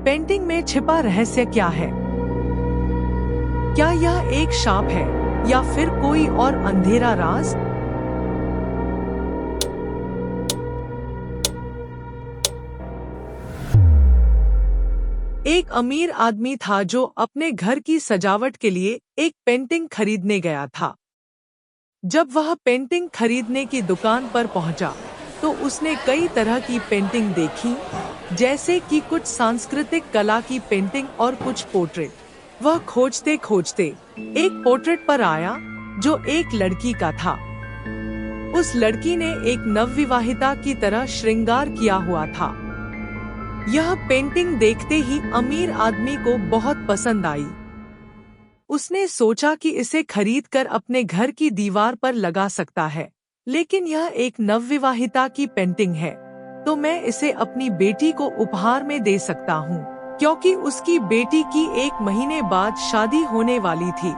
Painting में छिपा रहस्य क्या है? क्या यह एक शाप है या फिर कोई और अंधेरा राज? एक अमीर आदमी था जो अपने घर की सजावट के लिए एक पेंटिंग खरीदने गया था। जब वह पेंटिंग खरीदने की दुकान पर पहुंचा, तो उसने कई तरह की पेंटिंग देखी, जैसे कि कुछ सांस्कृतिक कला की पेंटिंग और कुछ पोर्ट्रेट। वह खोजते खोजते एक पोर्ट्रेट पर आया जो एक लड़की का था। उस लड़की ने एक नवविवाहिता की तरह श्रृंगार किया हुआ था। यह पेंटिंग देखते ही अमीर आदमी को बहुत पसंद आई। उसने सोचा कि इसे खरीदकर अपने घर की दीवार पर लगा सकता है, लेकिन यह एक नवविवाहिता की पेंटिंग है, तो मैं इसे अपनी बेटी को उपहार में दे सकता हूँ, क्योंकि उसकी बेटी की 1 महीने बाद शादी होने वाली थी।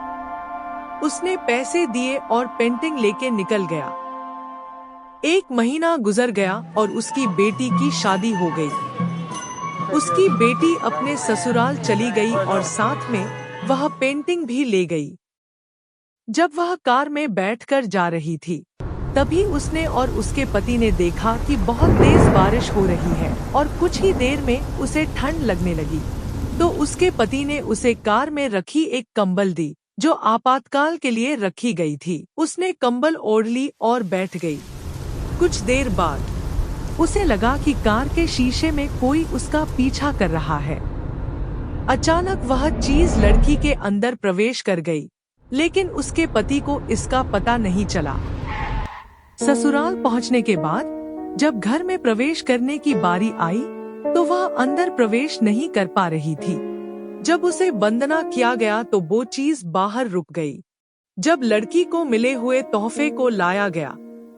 उसने पैसे दिए और पेंटिंग लेके निकल गया। 1 महीना गुजर गया और उसकी बेटी की शादी हो गई। उसकी बेटी अपने ससुराल चली गई और साथ में वह पेंटिंग भी ले गई। जब वह कार में बैठकर जा रही थी, तभी उसने और उसके पति ने देखा कि बहुत तेज बारिश हो रही है और कुछ ही देर में उसे ठंड लगने लगी। तो उसके पति ने उसे कार में रखी एक कंबल दी, जो आपातकाल के लिए रखी गई थी। उसने कंबल ओढ़ ली और बैठ गई। कुछ देर बाद उसे लगा कि कार के शीशे में कोई उसका पीछा कर रहा है। अचानक वह चीज लड़की के अंदर प्रवेश कर गई, लेकिन उसके पति को इसका पता नहीं चला। ससुराल पहुंचने के बाद जब घर में प्रवेश करने की बारी आई, तो वह अंदर प्रवेश नहीं कर पा रही थी। जब उसे वंदना किया गया तो वो चीज बाहर रुक गई। जब लड़की को मिले हुए तोहफे को लाया गया,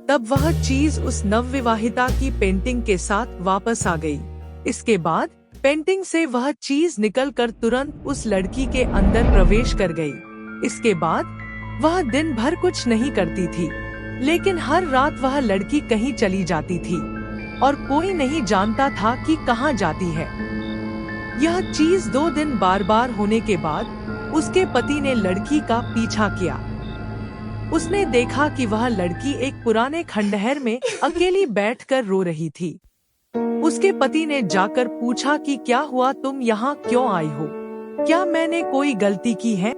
तब वह चीज उस नवविवाहिता की पेंटिंग के साथ वापस आ गई। इसके बाद पेंटिंग से वह चीज निकलकर तुरंत उस लड़की के अंदर प्रवेश कर गई। इसके बाद वह दिन भर कुछ नहीं करती थी, लेकिन हर रात वह लड़की कहीं चली जाती थी और कोई नहीं जानता था कि कहाँ जाती है। यह चीज 2 दिन बार बार होने के बाद उसके पति ने लड़की का पीछा किया। उसने देखा कि वह लड़की एक पुराने खंडहर में अकेली बैठकर रो रही थी। उसके पति ने जाकर पूछा कि क्या हुआ, तुम यहाँ क्यों आई हो? क्या मैंने कोई गलती की है?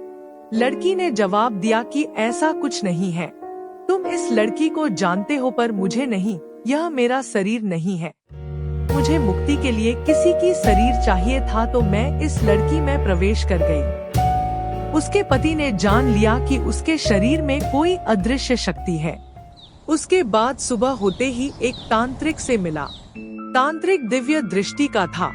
लड़की ने जवाब दिया कि ऐसा कुछ नहीं है। तुम इस लड़की को जानते हो पर मुझे नहीं। यह मेरा शरीर नहीं है। मुझे मुक्ति के लिए किसी की शरीर चाहिए था, तो मैं इस लड़की में प्रवेश कर गई। उसके पति ने जान लिया कि उसके शरीर में कोई अदृश्य शक्ति है। उसके बाद सुबह होते ही एक तांत्रिक से मिला। तांत्रिक दिव्य दृष्टि का था।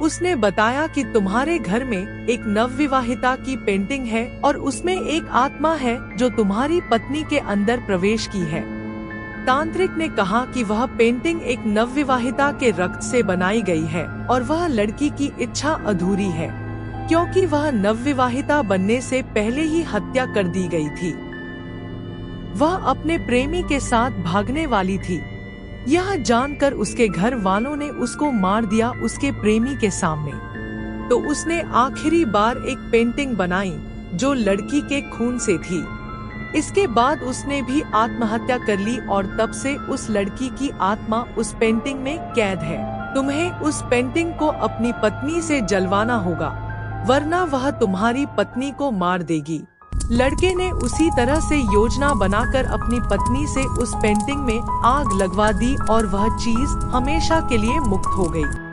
उसने बताया कि तुम्हारे घर में एक नवविवाहिता की पेंटिंग है और उसमें एक आत्मा है जो तुम्हारी पत्नी के अंदर प्रवेश की है। तांत्रिक ने कहा कि वह पेंटिंग एक नवविवाहिता के रक्त से बनाई गई है और वह लड़की की इच्छा अधूरी है, क्योंकि वह नवविवाहिता बनने से पहले ही हत्या कर दी गई थी। वह अपने प्रेमी के साथ भागने वाली थी। यह जानकर उसके घर वालों ने उसको मार दिया उसके प्रेमी के सामने। तो उसने आखिरी बार एक पेंटिंग बनाई जो लड़की के खून से थी। इसके बाद उसने भी आत्महत्या कर ली और तब से उस लड़की की आत्मा उस पेंटिंग में कैद है। तुम्हें उस पेंटिंग को अपनी पत्नी से जलवाना होगा, वरना वह तुम्हारी पत्नी को मार देगी। लड़के ने उसी तरह से योजना बनाकर अपनी पत्नी से उस पेंटिंग में आग लगवा दी और वह चीज हमेशा के लिए मुक्त हो गई।